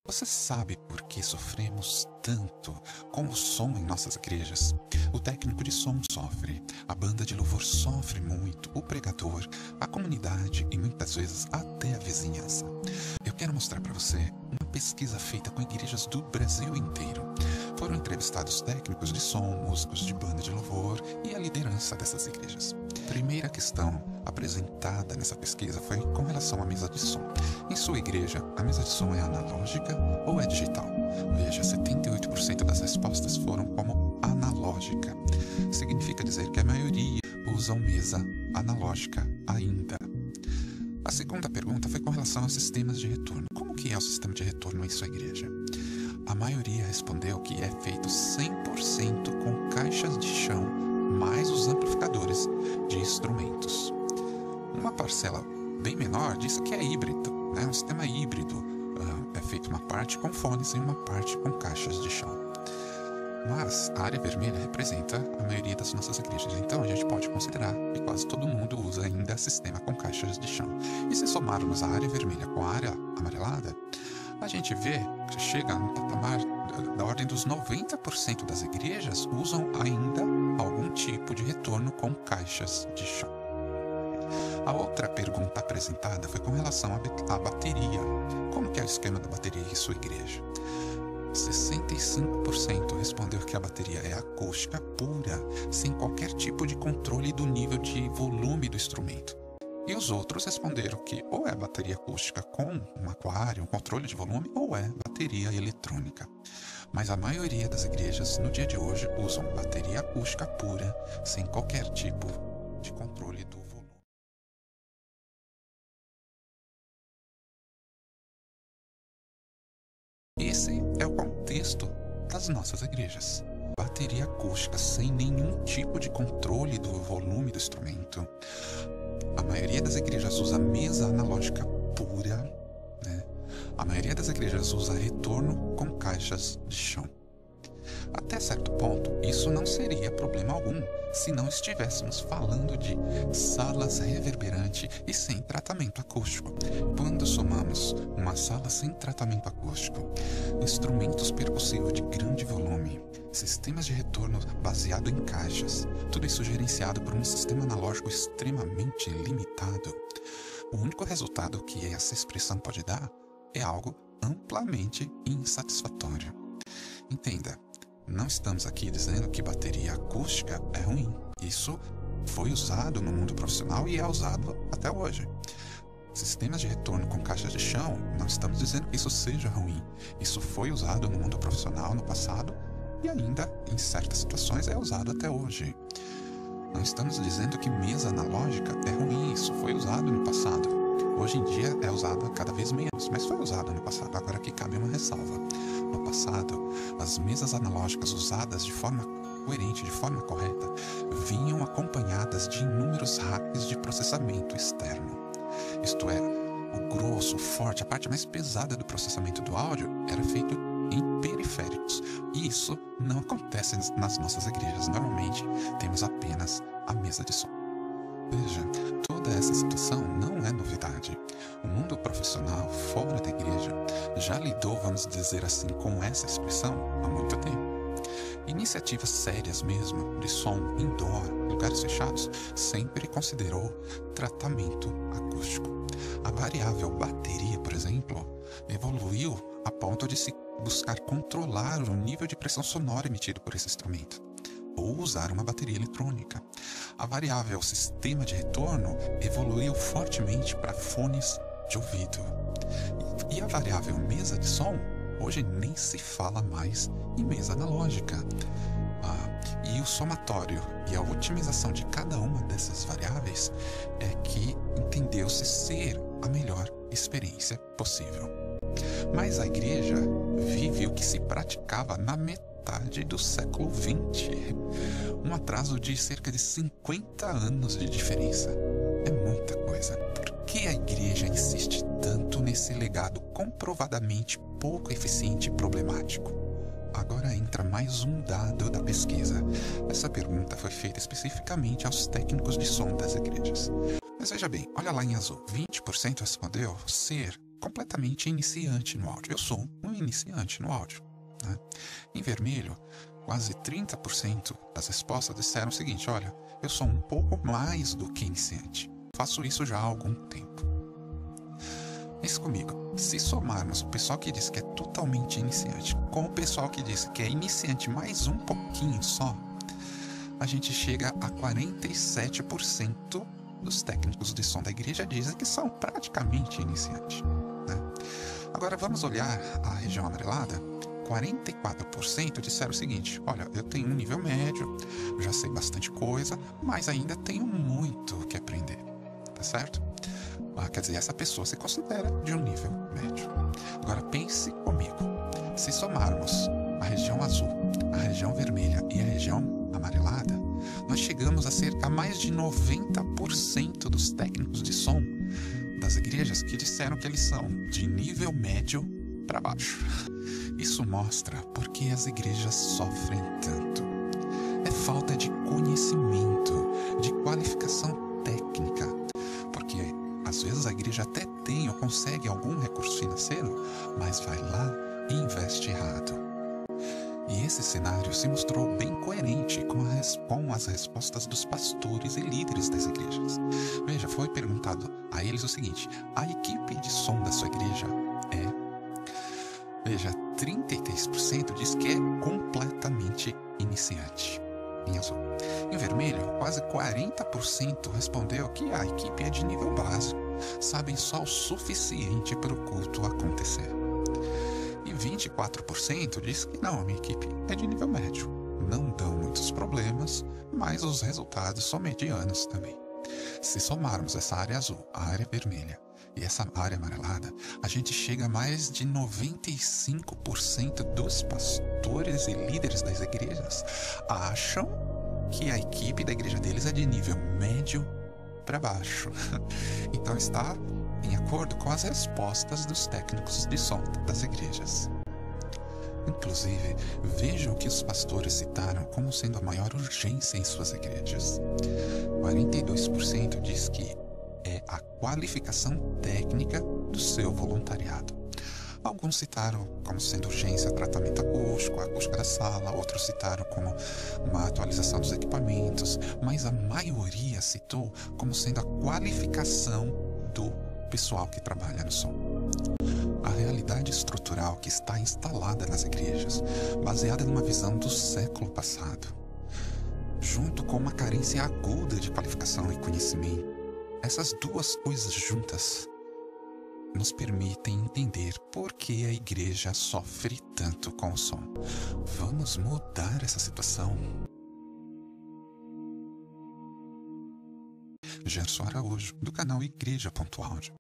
Você sabe por que sofremos tanto com o som em nossas igrejas? O técnico de som sofre, a banda de louvor sofre muito, o pregador, a comunidade e muitas vezes até a vizinhança. Eu quero mostrar para você uma pesquisa feita com igrejas do Brasil inteiro. Foram entrevistados técnicos de som, músicos de banda de louvor e a liderança dessas igrejas. A primeira questão apresentada nessa pesquisa foi com relação à mesa de som. Em sua igreja, a mesa de som é analógica ou é digital? Veja, 78% das respostas foram como analógica. Significa dizer que a maioria usam mesa analógica ainda. A segunda pergunta foi com relação aos sistemas de retorno. Como que é o sistema de retorno em sua igreja? A maioria respondeu que é feito 100% com caixas de chão mais os amplificadores de instrumentos. Uma parcela bem menor disse que é híbrido, né? Um sistema híbrido. É feito uma parte com fones e uma parte com caixas de chão. Mas a área vermelha representa a maioria das nossas igrejas, então a gente pode considerar que quase todo mundo usa ainda sistema com caixas de chão. E se somarmos a área vermelha com a área amarelada, a gente vê que chega no patamar da ordem dos 90% das igrejas usam ainda algum tipo de retorno com caixas de chão. A outra pergunta apresentada foi com relação à bateria. Como que é o esquema da bateria em sua igreja? 65% respondeu que a bateria é acústica pura, sem qualquer tipo de controle do nível de volume do instrumento. E os outros responderam que ou é bateria acústica com um aquário, um controle de volume, ou é bateria eletrônica. Mas a maioria das igrejas, no dia de hoje, usam bateria acústica pura, sem qualquer tipo de controle do volume. Esse é o contexto das nossas igrejas. Bateria acústica sem nenhum tipo de controle do volume do instrumento. A maioria das igrejas usa mesa analógica pura, né? A maioria das igrejas usa retorno com caixas de chão. Até certo ponto, isso não seria problema algum se não estivéssemos falando de salas reverberantes e sem tratamento acústico. Quando somamos uma sala sem tratamento acústico, instrumentos percussivos de grande volume, sistemas de retorno baseado em caixas, tudo isso gerenciado por um sistema analógico extremamente limitado, o único resultado que essa expressão pode dar é algo amplamente insatisfatório. Entenda, não estamos aqui dizendo que bateria acústica é ruim. Isso foi usado no mundo profissional e é usado até hoje. Sistemas de retorno com caixas de chão, não estamos dizendo que isso seja ruim. Isso foi usado no mundo profissional no passado e ainda, em certas situações, é usado até hoje. Não estamos dizendo que mesa analógica é ruim. Isso foi usado no passado. Hoje em dia é usado cada vez menos, mas foi usado no passado. Agora aqui cabe uma ressalva. No passado, as mesas analógicas usadas de forma coerente, de forma correta, vinham acompanhadas de inúmeros racks de processamento externo. Isto é, o grosso, o forte, a parte mais pesada do processamento do áudio era feito em periféricos. E isso não acontece nas nossas igrejas. Normalmente, temos apenas a mesa de som. Veja, toda essa situação não é novidade. O mundo profissional fora da igreja já lidou, vamos dizer assim, com essa expressão há muito tempo. Iniciativas sérias mesmo, de som indoor, lugares fechados, sempre considerou tratamento acústico. A variável bateria, por exemplo, evoluiu a ponto de se buscar controlar o nível de pressão sonora emitido por esse instrumento, ou usar uma bateria eletrônica. A variável sistema de retorno evoluiu fortemente para fones de ouvido. E a variável mesa de som, hoje nem se fala mais em mesa analógica. E o somatório e a otimização de cada uma dessas variáveis é que entendeu-se ser a melhor experiência possível. Mas a igreja vive o que se praticava na metade do século XX. Um atraso de cerca de 50 anos de diferença. É muita coisa. Por que a igreja insiste tanto nesse legado comprovadamente pouco eficiente e problemático? Agora entra mais um dado da pesquisa. Essa pergunta foi feita especificamente aos técnicos de som das igrejas. Mas veja bem, olha lá em azul. 20% respondeu ser completamente iniciante no áudio. Eu sou um iniciante no áudio, né? Em vermelho, quase 30% das respostas disseram o seguinte: olha, eu sou um pouco mais do que iniciante. Faço isso já há algum tempo. Pense comigo, se somarmos o pessoal que diz que é totalmente iniciante com o pessoal que diz que é iniciante mais um pouquinho só, a gente chega a 47% dos técnicos de som da igreja dizem que são praticamente iniciantes, né? Agora vamos olhar a região amarelada. 44% disseram o seguinte: olha, eu tenho um nível médio, já sei bastante coisa, mas ainda tenho muito o que aprender, tá certo? Quer dizer, essa pessoa se considera de um nível médio. Agora pense comigo, se somarmos a região azul, a região vermelha e a região amarelada, nós chegamos a cerca mais de 90% dos técnicos de som das igrejas que disseram que eles são de nível médio para baixo. Isso mostra por que as igrejas sofrem tanto. É falta de conhecimento, de qualificação técnica, porque às vezes a igreja até tem ou consegue algum recurso financeiro, mas vai lá e investe errado. E esse cenário se mostrou bem coerente com as respostas dos pastores e líderes das igrejas. Veja, foi perguntado a eles o seguinte: a equipe de som da sua igreja Veja, 33% diz que é completamente iniciante, em azul. Em vermelho, quase 40% respondeu que a equipe é de nível básico, sabem só o suficiente para o culto acontecer. E 24% diz que não, a minha equipe é de nível médio. Não dão muitos problemas, mas os resultados são medianos também. Se somarmos essa área azul, a área vermelha e essa área amarelada, a gente chega a mais de 95% dos pastores e líderes das igrejas acham que a equipe da igreja deles é de nível médio para baixo. Então está em acordo com as respostas dos técnicos de som das igrejas. Inclusive, veja o que os pastores citaram como sendo a maior urgência em suas igrejas. 42% diz que é a qualificação técnica do seu voluntariado. Alguns citaram como sendo urgência tratamento acústico, a acústica da sala, outros citaram como uma atualização dos equipamentos, mas a maioria citou como sendo a qualificação do pessoal que trabalha no som. A realidade estrutural que está instalada nas igrejas, baseada numa visão do século passado, junto com uma carência aguda de qualificação e conhecimento, essas duas coisas juntas nos permitem entender por que a igreja sofre tanto com o som. Vamos mudar essa situação. Gerson Araújo, do canal Igreja.audio.